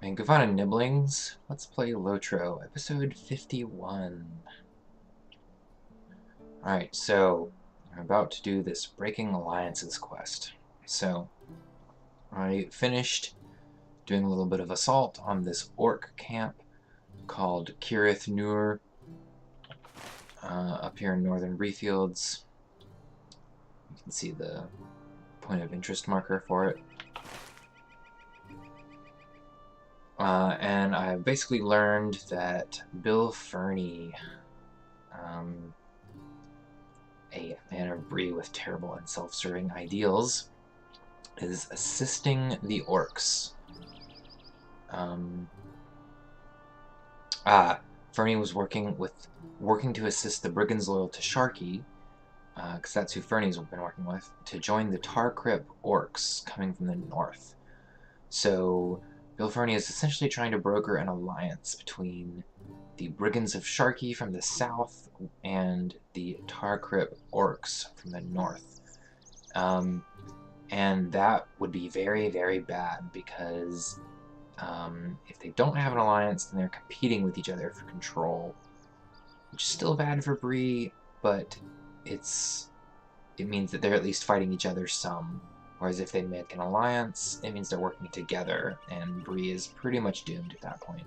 And govannen niblings, let's play LotRO, episode 51. Alright, so I'm about to do this Breaking Alliances quest. So, I finished doing a little bit of assault on this orc camp called Eklinaar, up here in northern Breefields. You can see the point of interest marker for it. And I basically learned that Bill Ferny, a man of Bree with terrible and self-serving ideals, is assisting the orcs. Ferny was working to assist the brigands loyal to Sharkey, because that's who Ferny's been working with, to join the Tarkrip Orcs coming from the north. So Bill Ferny is essentially trying to broker an alliance between the brigands of Sharkey from the south and the Tarkrip Orcs from the north. And that would be very, very bad because if they don't have an alliance, then they're competing with each other for control, which is still bad for Bree, but it means that they're at least fighting each other some. Whereas if they make an alliance, it means they're working together, and Bree is pretty much doomed at that point.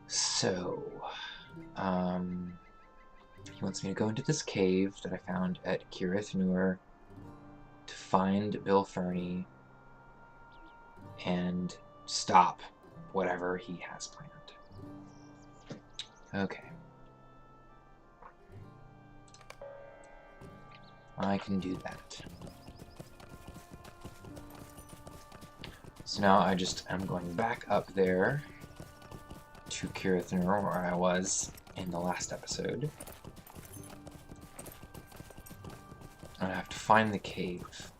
So, he wants me to go into this cave that I found at Eklinaar to find Bill Ferny and stop whatever he has planned. Okay. I can do that. So now I'm going back up there to Eklinaar, where I was in the last episode. And I have to find the cave.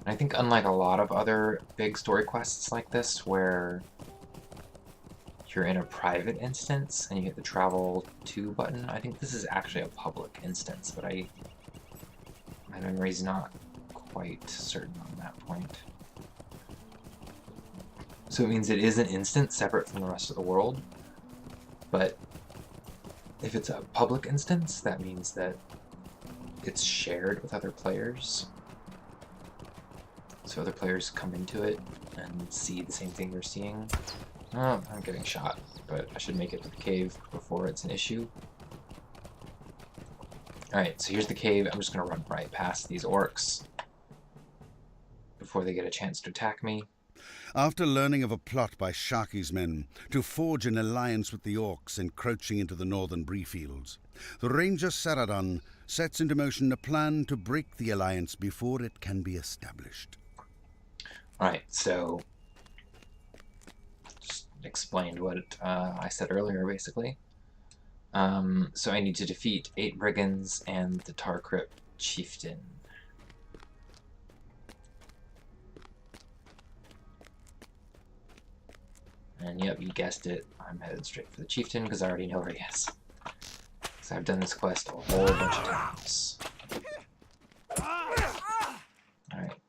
And I think unlike a lot of other big story quests like this, where you're in a private instance and you hit the travel to button, I think this is actually a public instance, but my memory's not quite certain on that point. So it means it is an instance separate from the rest of the world, but if it's a public instance, that means that it's shared with other players. So other players come into it and see the same thing you're seeing. Oh, I'm getting shot, but I should make it to the cave before it's an issue. Alright, so here's the cave. I'm just going to run right past these orcs before they get a chance to attack me. After learning of a plot by Sharkey's men to forge an alliance with the Orcs encroaching into the northern Breefields, the Ranger Saradon sets into motion a plan to break the alliance before it can be established. Alright, so just explained what I said earlier, basically. So I need to defeat 8 brigands and the Tarkrip chieftain. And yep, you guessed it, I'm headed straight for the chieftain because I already know where he is. Because I've done this quest a whole bunch of times. Alright.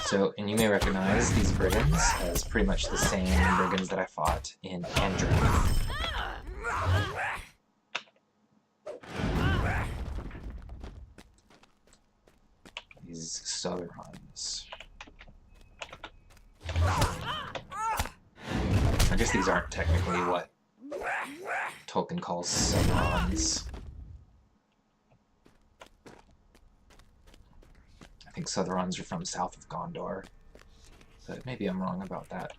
So, and you may recognize these brigands as pretty much the same brigands that I fought in Andrew. These Southerons. I guess these aren't technically what Tolkien calls Southerons. I think Southerons are from south of Gondor, but maybe I'm wrong about that.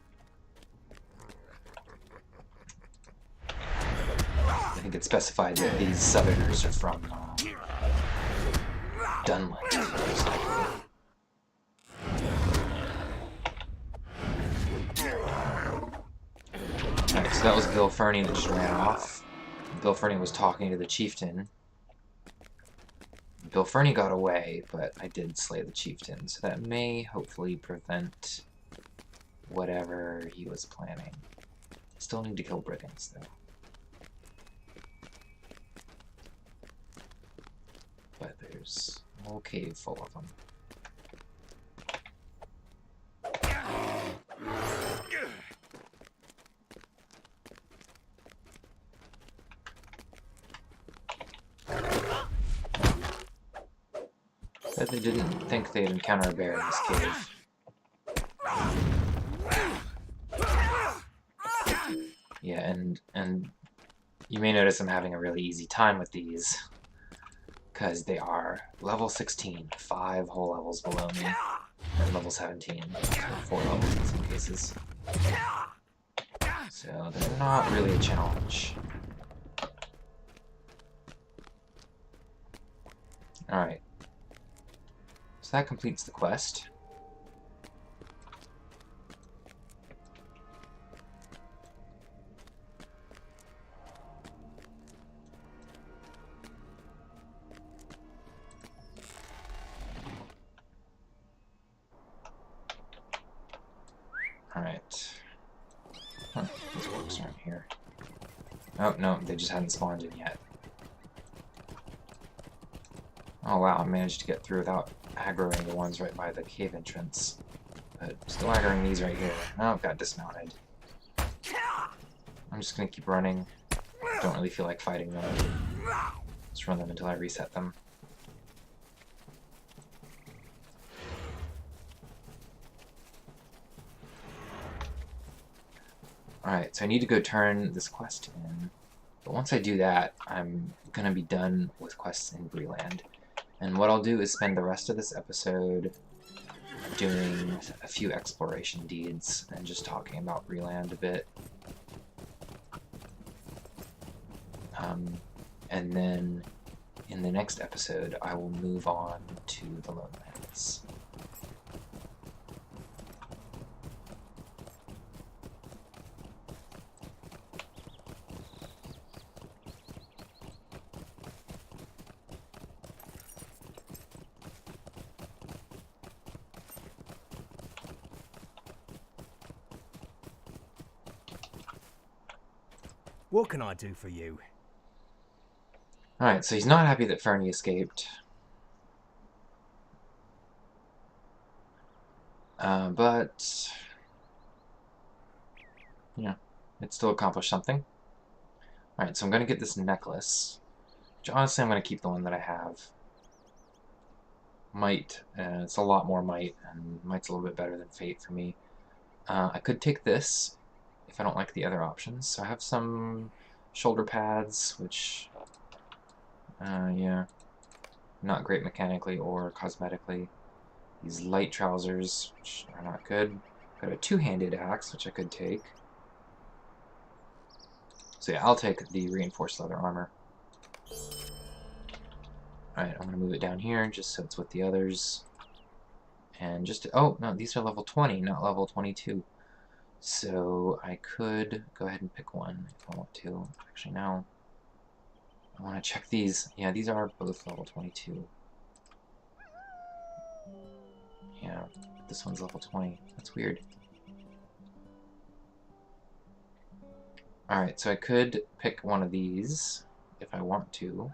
I think it specified that these Southerners are from Dunland. Alright, so that was Bill Ferny that just ran off. Bill Ferny was talking to the chieftain. Bill Ferny got away, but I did slay the chieftain, so that may hopefully prevent whatever he was planning. Still need to kill brigands, though. But there's whole cave full of them. Bet they didn't think they'd encounter a bear in this cave. Yeah, and you may notice I'm having a really easy time with these, because they are level 16, 5 whole levels below me, and level 17, so 4 levels in some cases. So they're not really a challenge. Alright. So that completes the quest. Alright. Huh, these orcs aren't here. Oh, no, they just hadn't spawned in yet. Oh wow, I managed to get through without aggroing the ones right by the cave entrance. But still aggroing these right here. Oh, got dismounted. I'm just gonna keep running. Don't really feel like fighting them. Just run them until I reset them. Alright, so I need to go turn this quest in. But once I do that, I'm gonna be done with quests in Bree-land. And what I'll do is spend the rest of this episode doing a few exploration deeds and just talking about Bree-land a bit. And then in the next episode, I will move on to the Lowlands. What can I do for you? Alright, so he's not happy that Ferny escaped. But yeah, it still accomplished something. Alright, so I'm going to get this necklace. Which honestly, I'm going to keep the one that I have. Might. It's a lot more might, and might's a little bit better than fate for me. I could take this if I don't like the other options. So I have some shoulder pads, which, yeah, not great mechanically or cosmetically. These light trousers, which are not good. Got a two-handed axe, which I could take. So yeah, I'll take the reinforced leather armor. Alright, I'm going to move it down here just so it's with the others. And just to, oh, no, these are level 20, not level 22. So I could go ahead and pick one if I want to. Actually, no. I want to check these. Yeah, these are both level 22. Yeah, this one's level 20. That's weird. Alright, so I could pick one of these if I want to.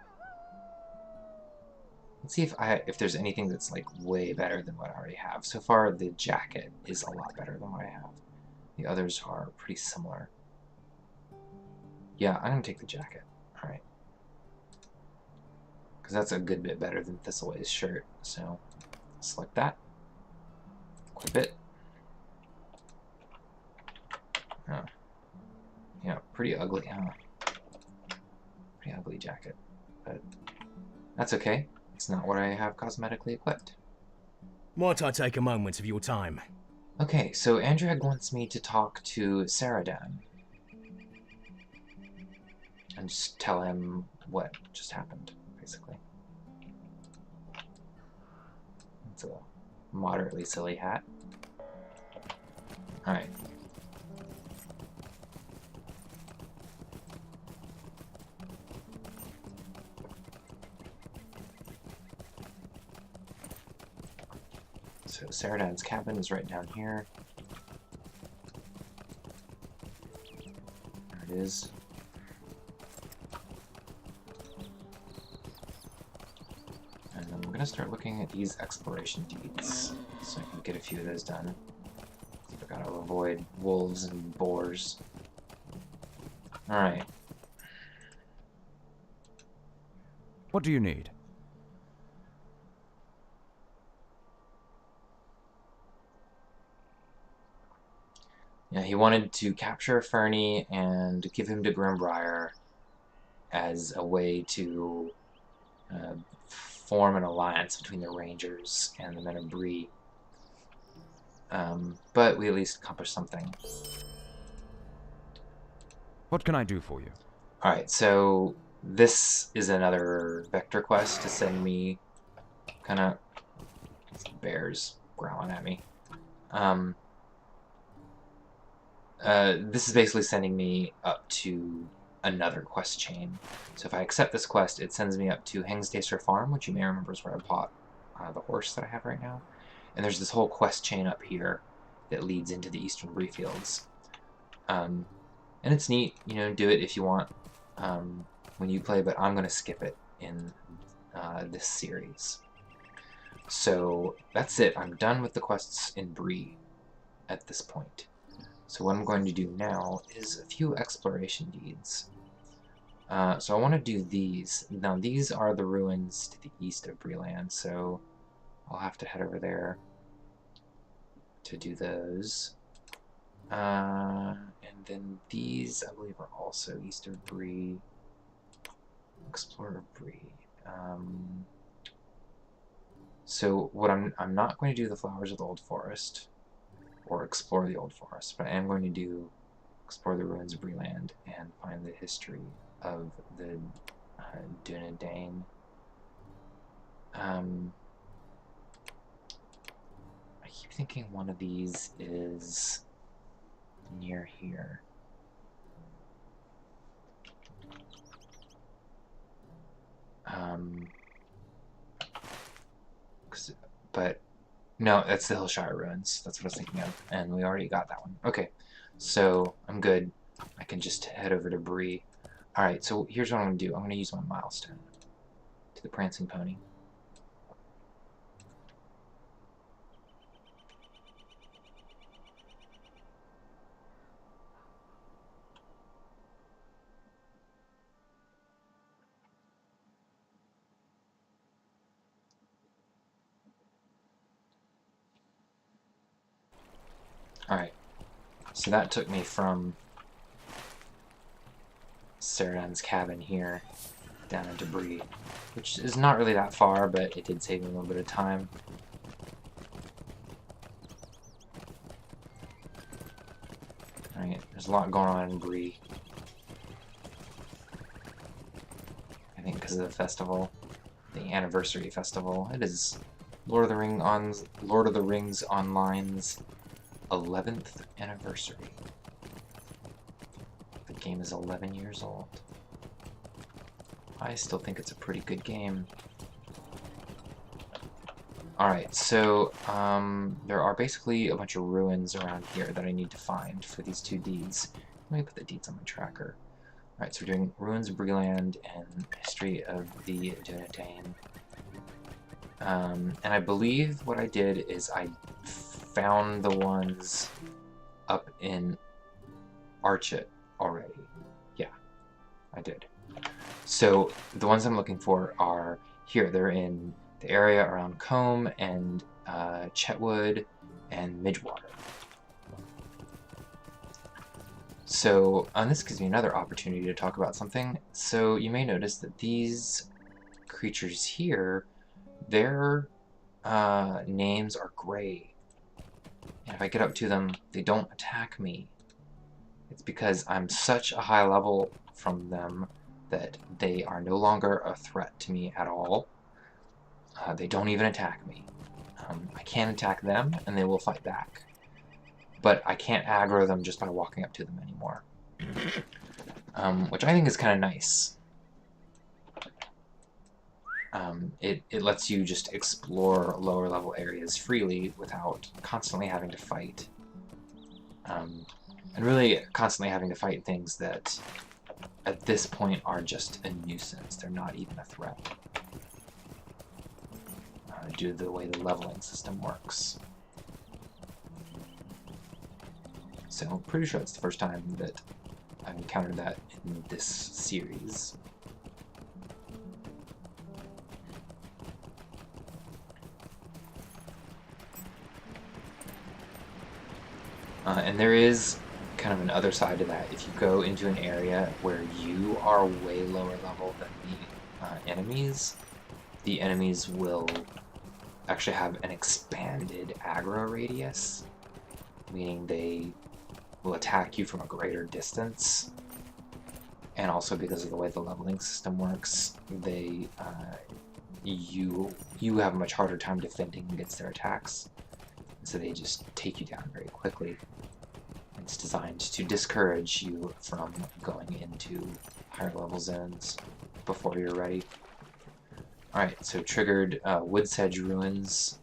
Let's see if there's anything that's like way better than what I already have. So far, the jacket is a lot better than what I have. The others are pretty similar. Yeah, I'm gonna take the jacket. Alright. Because that's a good bit better than Thistleway's shirt. So, select that. Equip it. Oh. Yeah, pretty ugly, huh? Pretty ugly jacket. But that's okay. It's not what I have cosmetically equipped. Might I take a moment of your time? Okay, so Andreg wants me to talk to Saradan. And just tell him what just happened, basically. It's a moderately silly hat. Alright. So Saradan's cabin is right down here. There it is. And I'm gonna gonna start looking at these exploration deeds, so I can get a few of those done. I gotta avoid wolves and boars. Alright. What do you need? Yeah, he wanted to capture Ferny and give him to Grimbrier as a way to form an alliance between the Rangers and the men of Bree. But we at least accomplished something. What can I do for you? Alright, so this is another vector quest to send me kinda bears growling at me. This is basically sending me up to another quest chain. So if I accept this quest, it sends me up to Hengstacer Farm, which you may remember is where I bought the horse that I have right now. And there's this whole quest chain up here that leads into the Eastern Bree Fields. And it's neat, you know, do it if you want when you play, but I'm going to skip it in this series. So that's it. I'm done with the quests in Bree at this point. So what I'm going to do now is a few exploration deeds. So I want to do these. Now these are the ruins to the east of Bree-land, so I'll have to head over there to do those. And then these, I believe, are also east of Bree. Explorer Bree. So what I'm not going to do the Flowers of the Old Forest or explore the Old Forest, but I am going to do explore the ruins of Bree-land and find the history of the Dunedain. I keep thinking one of these is near here. But no, that's the Hillshire Ruins. That's what I was thinking of, and we already got that one. Okay, so I'm good. I can just head over to Bree. Alright, so here's what I'm going to do. I'm going to use my milestone to the Prancing Pony. Alright, so that took me from Saradan's cabin here down into Bree, which is not really that far, but it did save me a little bit of time. Alright, there's a lot going on in Bree. I think because of the festival, the anniversary festival. It is Lord of the Rings Online's 11th anniversary. The game is 11 years old. I still think it's a pretty good game. Alright, so there are basically a bunch of ruins around here that I need to find for these two deeds. Let me put the deeds on my tracker. Alright, so we're doing Ruins of Bree-land and History of the Dunedain. And I believe what I did is I found the ones up in Archet already. Yeah, I did. So the ones I'm looking for are here. They're in the area around Combe and Chetwood and Midgewater. So this gives me another opportunity to talk about something. So you may notice that these creatures here, their names are gray. And if I get up to them, they don't attack me. It's because I'm such a high level from them that they are no longer a threat to me at all. They don't even attack me. I can attack them, and they will fight back. But I can't aggro them just by walking up to them anymore. Which I think is kind of nice. It lets you just explore lower level areas freely without constantly having to fight. And really constantly having to fight things that at this point are just a nuisance. They're not even a threat. due to the way the leveling system works. So I'm pretty sure it's the first time that I've encountered that in this series. And there is kind of an other side to that. If you go into an area where you are way lower level than the enemies will actually have an expanded aggro radius, meaning they will attack you from a greater distance. And also because of the way the leveling system works, you have a much harder time defending against their attacks. So they just take you down very quickly. It's designed to discourage you from going into higher level zones before you're ready. Alright, so triggered Woodsedge Ruins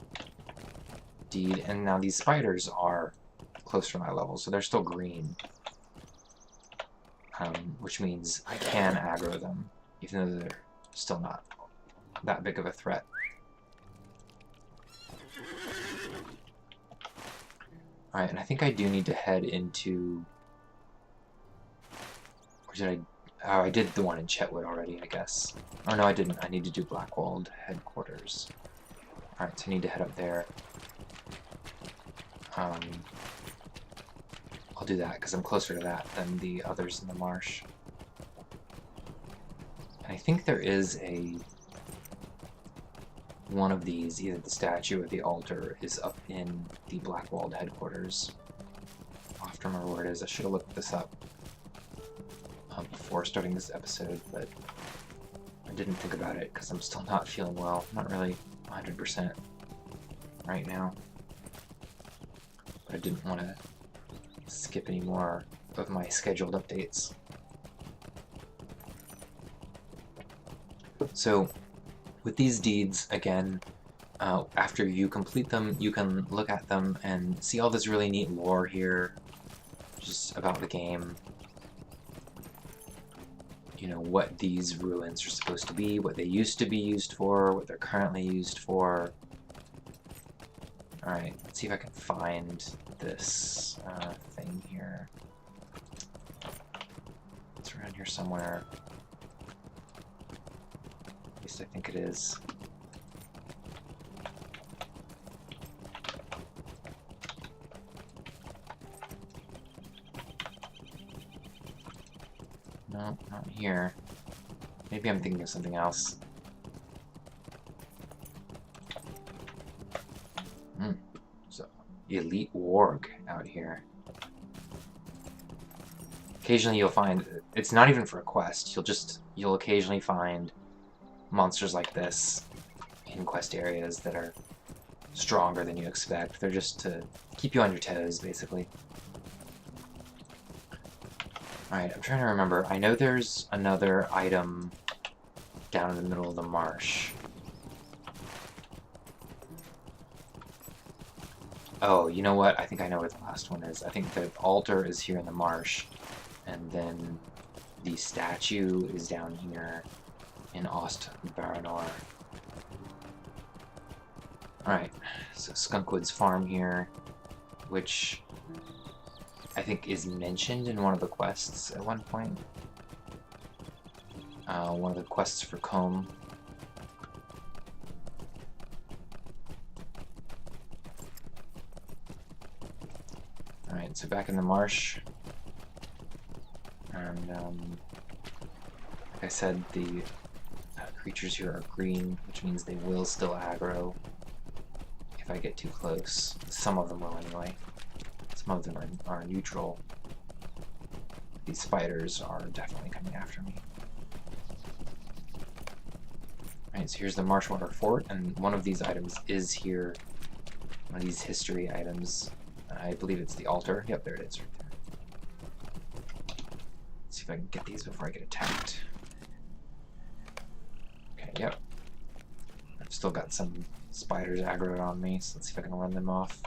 deed, and now these spiders are close to my level, so they're still green. Which means I can aggro them, even though they're still not that big of a threat. Alright, and I think I do need to head into... Or did I... Oh, I did the one in Chetwood already, I guess. Oh, no, I didn't. I need to do Blackwald headquarters. Alright, so I need to head up there. I'll do that, because I'm closer to that than the others in the marsh. And I think there is one of these, either the statue or the altar, is up in the Blackwald headquarters. I'll have to remember where it is. I should have looked this up before starting this episode, but I didn't think about it because I'm still not feeling well. I'm not really 100% right now. But I didn't want to skip any more of my scheduled updates. So, with these deeds, again, after you complete them, you can look at them and see all this really neat lore here, just about the game. You know, what these ruins are supposed to be, what they used to be used for, what they're currently used for. Alright, let's see if I can find this thing here. It's around here somewhere. At least I think it is. No, not here. Maybe I'm thinking of something else. So, elite warg out here. Occasionally you'll find, it's not even for a quest, you'll occasionally find monsters like this in quest areas that are stronger than you expect. They're just to keep you on your toes, basically. Alright, I'm trying to remember. I know there's another item down in the middle of the marsh. Oh, you know what? I think I know where the last one is. I think the altar is here in the marsh, and then the statue is down here in Ost Baranor. Alright, so Skunkwood's farm here, which I think is mentioned in one of the quests at one point. One of the quests for Combe. Alright, so back in the marsh. And, like I said, the creatures here are green, which means they will still aggro if I get too close. Some of them will anyway. Some of them are neutral. These spiders are definitely coming after me. Alright, so here's the Marshwater Fort, and one of these items is here. One of these history items. I believe it's the altar. Yep, there it is right there. Let's see if I can get these before I get attacked. Okay, yep. I've still got some spiders aggroed on me, so let's see if I can run them off.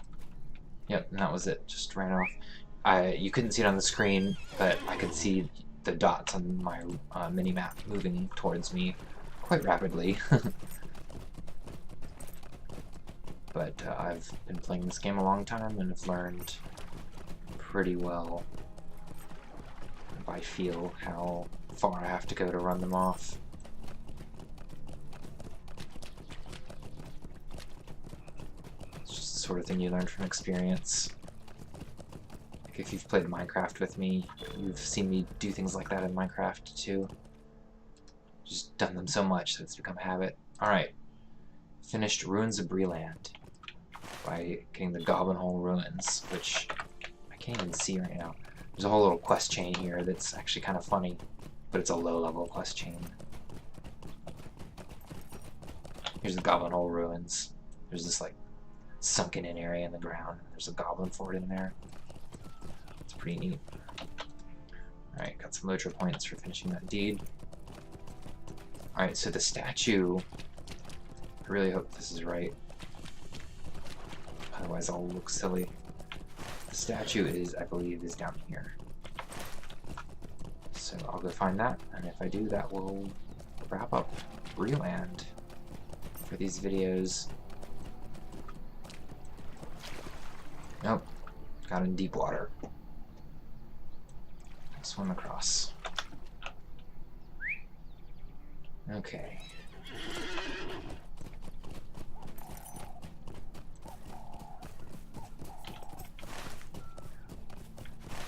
Yep, and that was it. Just ran off. You couldn't see it on the screen, but I could see the dots on my mini-map moving towards me quite rapidly. but I've been playing this game a long time and have learned pretty well by feel how far I have to go to run them off. It's just the sort of thing you learn from experience. Like if you've played Minecraft with me, you've seen me do things like that in Minecraft too. Just done them so much that it's become a habit. Alright. Finished Ruins of Bree-land by getting the Goblin Hole Ruins, which I can't even see right now. There's a whole little quest chain here that's actually kind of funny, but it's a low-level quest chain. Here's the Goblin Hole Ruins. There's this like sunken-in area in the ground. There's a goblin fort in there. It's pretty neat. Alright, got some LotRO points for finishing that deed. Alright, so the statue, I really hope this is right. Otherwise I'll look silly. The statue is, I believe, is down here. So I'll go find that, and if I do, that will wrap up Bree-land for these videos. Nope, got in deep water. Swim across. Okay.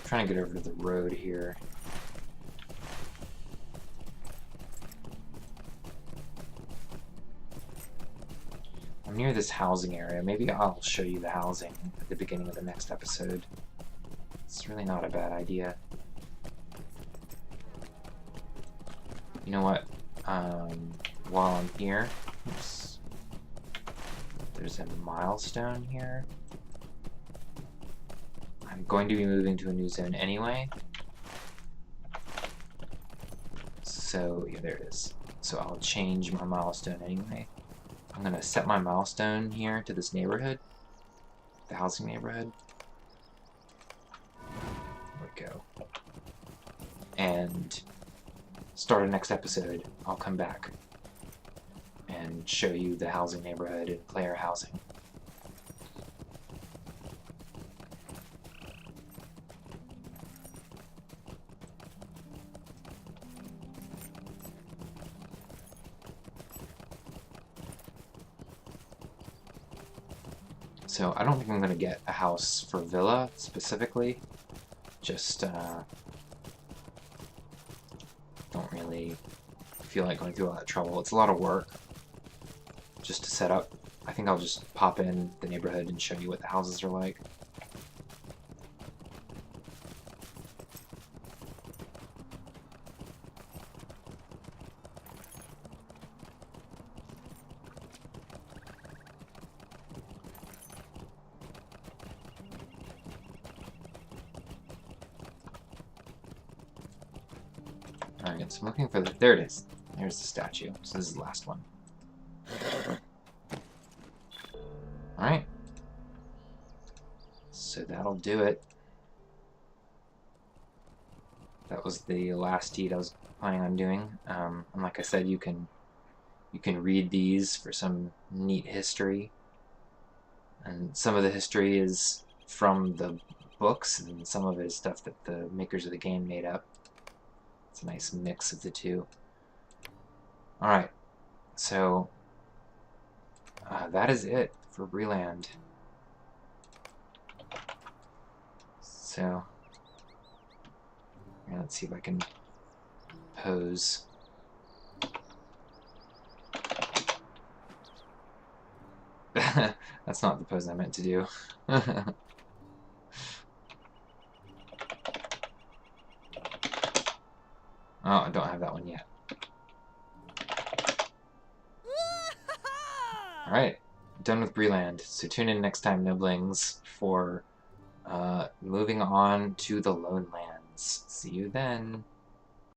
Trying to get over to the road here. I'm near this housing area. Maybe I'll show you the housing at the beginning of the next episode. It's really not a bad idea. You know what? While I'm here, oops, there's a milestone here. I'm going to be moving to a new zone anyway. So, yeah, there it is. So I'll change my milestone anyway. I'm going to set my milestone here to this neighborhood, the housing neighborhood. There we go. And start a next episode, I'll come back and show you the housing neighborhood and player housing. So I don't think I'm going to get a house for Hvila specifically, just don't really feel like going through all that trouble. It's a lot of work just to set up. I think I'll just pop in the neighborhood and show you what the houses are like. Alright, so I'm looking for the... There it is. There's the statue. So this is the last one. Alright. So that'll do it. That was the last deed I was planning on doing. And like I said, you can read these for some neat history. And some of the history is from the books, and some of it is stuff that the makers of the game made up. It's a nice mix of the two. Alright, so that is it for Bree-land. So, yeah, let's see if I can pose. That's not the pose I meant to do. Oh, I don't have that one yet. Alright, done with Bree-land. So tune in next time, niblings, for moving on to the Lone Lands. See you then.